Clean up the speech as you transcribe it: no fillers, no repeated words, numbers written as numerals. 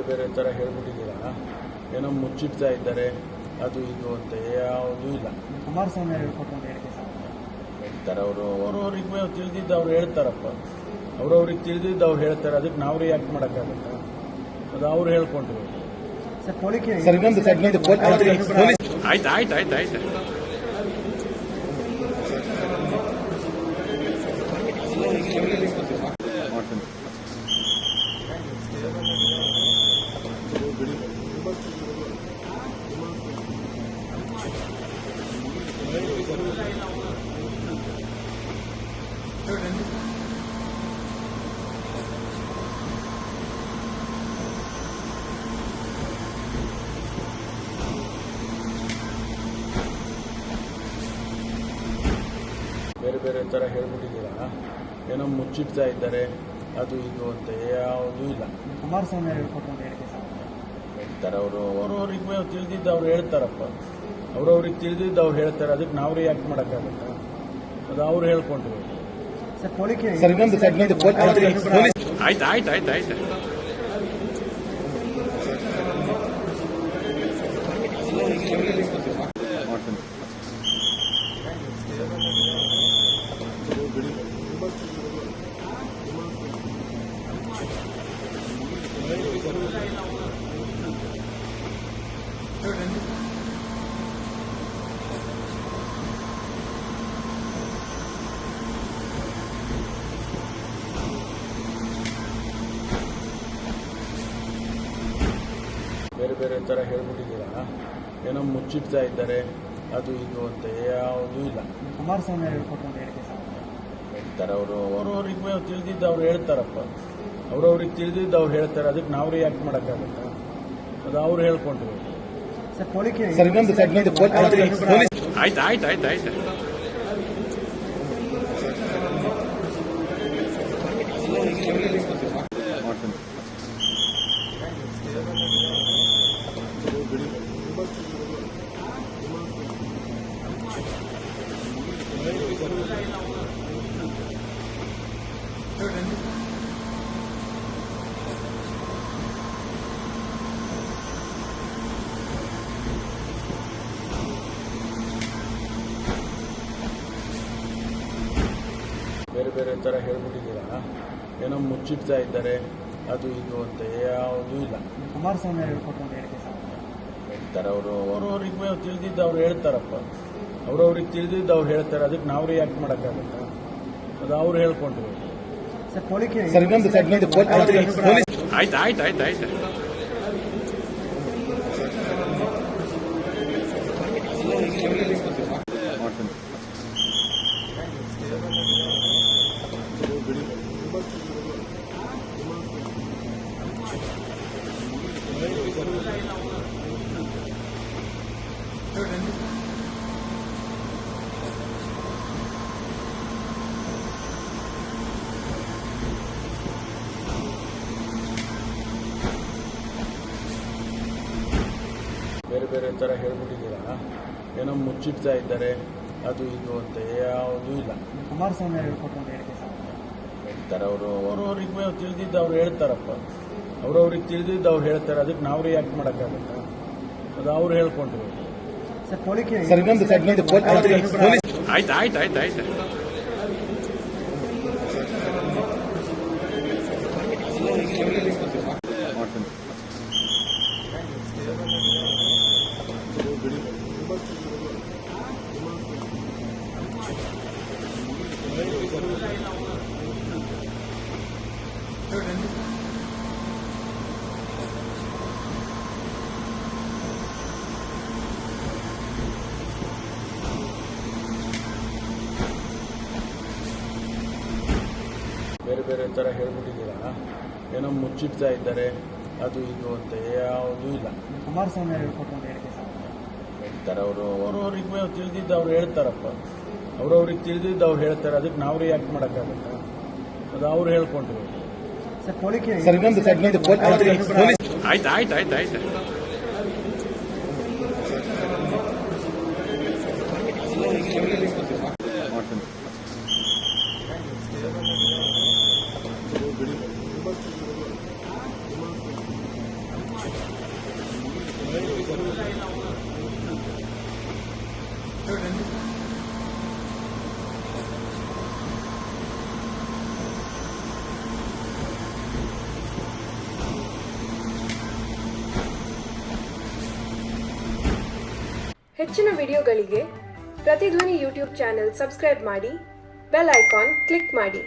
ಬೇರೆ ಥರ ಹೇಳ್ಬಿಟ್ಟಿದ್ದೀರಾ, ಏನೋ ಮುಚ್ಚಿಡ್ತಾ ಇದ್ದಾರೆ ಅದು ಇದು ಅಂತ. ಯಾವುದೂ ಇಲ್ಲ. ಕುಮಾರಸ್ವಾಮಿ ಹೇಳ್ಕೊಟ್ಟು ಅಂತ ಹೇಳಿಕೆ ಹೇಳ್ತಾರೆ ಅವ್ರವ್ರಿಗೆ ತಿಳಿದಿದ್ದು ಅವ್ರು ಹೇಳ್ತಾರಪ್ಪ. ಅವ್ರವ್ರಿಗೆ ತಿಳಿದಿದ್ದು ಅವ್ರು ಹೇಳ್ತಾರೆ, ಅದಕ್ಕೆ ನಾವು ರಿಯಾಕ್ಟ್ ಮಾಡೋಕ್ಕಾಗತ್ತ? ಅದು ಅವ್ರು ಹೇಳ್ಕೊಂಡ್ರು. ಸರ್ ಪೊಲೀಸ್ ಆಯ್ತು ಬೇರೆ ಬೇರೆ ಥರ ಹೇಳ್ಬಿಟ್ಟಿದ್ದೀರಾ, ಏನೋ ಮುಚ್ಚಿಡ್ತಾ ಇದ್ದಾರೆ ಅದು ಇದು ಅಂತ. ಯಾವುದೂ ಇಲ್ಲ. ಕುಮಾರಸ್ವಾಮಿ ಹೇಳ್ಕೊಟ್ಟು ಅಂತ ಹೇಳಿಕೆ ಹೇಳ್ತಾರೆ ಅವ್ರವ್ರಿಗೆ ತಿಳಿದಿದ್ದು ಅವ್ರು ಹೇಳ್ತಾರಪ್ಪ. ಅವ್ರವ್ರಿಗೆ ತಿಳಿದಿದ್ದು ಅವ್ರು ಹೇಳ್ತಾರೆ, ಅದಕ್ಕೆ ನಾವು ರಿಯಾಕ್ಟ್ ಮಾಡೋಕ್ಕಾಗತ್ತ? ಅದು ಅವ್ರು ಹೇಳ್ಕೊಂಡ್ರು. ಸರ್ ಪೊಲೀಸ್ ಆಯ್ತು ಬೇರೆ ಬೇರೆ ಥರ ಹೇಳ್ಬಿಟ್ಟಿದ್ದೀರಾ, ಏನೋ ಮುಚ್ಚಿಡ್ತಾ ಇದ್ದಾರೆ ಅದು ಇದು ಅಂತ. ಯಾವುದೂ ಇಲ್ಲ. ಕುಮಾರಸ್ವಾಮಿ ಹೇಳ್ಕೊಟ್ಟು ಅಂತ ಹೇಳಿಕೆ ಹೇಳ್ತಾರೆ ಅವ್ರವ್ರಿಗೆ ತಿಳಿದಿದ್ದು ಅವ್ರು ಹೇಳ್ತಾರಪ್ಪ. ಅವ್ರವ್ರಿಗೆ ತಿಳಿದಿದ್ದು ಅವ್ರು ಹೇಳ್ತಾರೆ, ಅದಕ್ಕೆ ನಾವು ರಿಯಾಕ್ಟ್ ಮಾಡೋಕ್ಕಾಗತ್ತ? ಅದು ಅವ್ರು ಹೇಳ್ಕೊಂಡ್ರು. ಸರ್ ಪೊಲೀಸ್ ಆಯ್ತು ಬೇರೆ ಬೇರೆ ಥರ ಹೇಳ್ಬಿಟ್ಟಿದ್ದೀರಾ, ಏನೋ ಮುಚ್ಚಿಡ್ತಾ ಇದ್ದಾರೆ ಅದು ಇದು ಅಂತ. ಯಾವುದೂ ಇಲ್ಲ. ಕುಮಾರಸ್ವಾಮಿ ಹೇಳ್ಕೊಟ್ಟು ಅಂತ ಹೇಳಿಕೆ ಹೇಳ್ತಾರೆ ಅವ್ರವ್ರಿಗೆ ತಿಳಿದಿದ್ದು ಅವ್ರು ಹೇಳ್ತಾರಪ್ಪ. ಅವ್ರವ್ರಿಗೆ ತಿಳಿದಿದ್ದು ಅವ್ರು ಹೇಳ್ತಾರೆ, ಅದಕ್ಕೆ ನಾವು ರಿಯಾಕ್ಟ್ ಮಾಡೋಕ್ಕಾಗತ್ತ? ಅದು ಅವ್ರು ಹೇಳ್ಕೊಂಡ್ರು. ಸರ್ ಪೊಲೀಸ್ ಆಯ್ತು ಬೇರೆ ಬೇರೆ ಥರ ಹೇಳ್ಬಿಟ್ಟಿದ್ದೀರಾ, ಏನೋ ಮುಚ್ಚಿಡ್ತಾ ಇದ್ದಾರೆ ಅದು ಇದು ಅಂತ. ಯಾವುದೂ ಇಲ್ಲ. ಕುಮಾರಸ್ವಾಮಿ ಹೇಳ್ಕೊಟ್ಟು ಅಂತ ಹೇಳಿಕೆ ಹೇಳ್ತಾರೆ ಅವ್ರವ್ರಿಗೆ ತಿಳಿದಿದ್ದು ಅವ್ರು ಹೇಳ್ತಾರಪ್ಪ. ಅವ್ರವ್ರಿಗೆ ತಿಳಿದಿದ್ದು ಅವ್ರು ಹೇಳ್ತಾರೆ, ಅದಕ್ಕೆ ನಾವು ರಿಯಾಕ್ಟ್ ಮಾಡೋಕ್ಕಾಗತ್ತ? ಅದು ಅವ್ರು ಹೇಳ್ಕೊಂಡ್ರು. ಸರ್ ಪೊಲೀಸ್ ಆಯ್ತು ಬೇರೆ ಬೇರೆ ಥರ ಹೇಳ್ಬಿಟ್ಟಿದ್ದೀರಾ, ಏನೋ ಮುಚ್ಚಿಡ್ತಾ ಇದ್ದಾರೆ ಅದು ಇದು ಅಂತ. ಯಾವುದೂ ಇಲ್ಲ. ಕುಮಾರಸ್ವಾಮಿ ಹೇಳ್ಕೊಟ್ಟು ಅಂತ ಹೇಳಿಕೆ ಹೇಳ್ತಾರೆ ಅವ್ರವ್ರಿಗೆ ತಿಳಿದಿದ್ದು ಅವ್ರು ಹೇಳ್ತಾರಪ್ಪ. ಅವ್ರವ್ರಿಗೆ ತಿಳಿದಿದ್ದು ಅವ್ರು ಹೇಳ್ತಾರೆ, ಅದಕ್ಕೆ ನಾವು ರಿಯಾಕ್ಟ್ ಮಾಡೋಕ್ಕಾಗತ್ತ? ಅದು ಅವ್ರು ಹೇಳ್ಕೊಂಡ್ರು. ಸರ್ ಪೊಲೀಸ್ ಆಯ್ತು ಹೆಚ್ಚಿನ ವಿಡಿಯೋಗಳಿಗೆ ಪ್ರತಿಧ್ವನಿ ಯೂಟ್ಯೂಬ್ ಚಾನೆಲ್ ಸಬ್ಸ್ಕ್ರೈಬ್ ಮಾಡಿ, ಬೆಲ್ ಐಕಾನ್ ಕ್ಲಿಕ್ ಮಾಡಿ.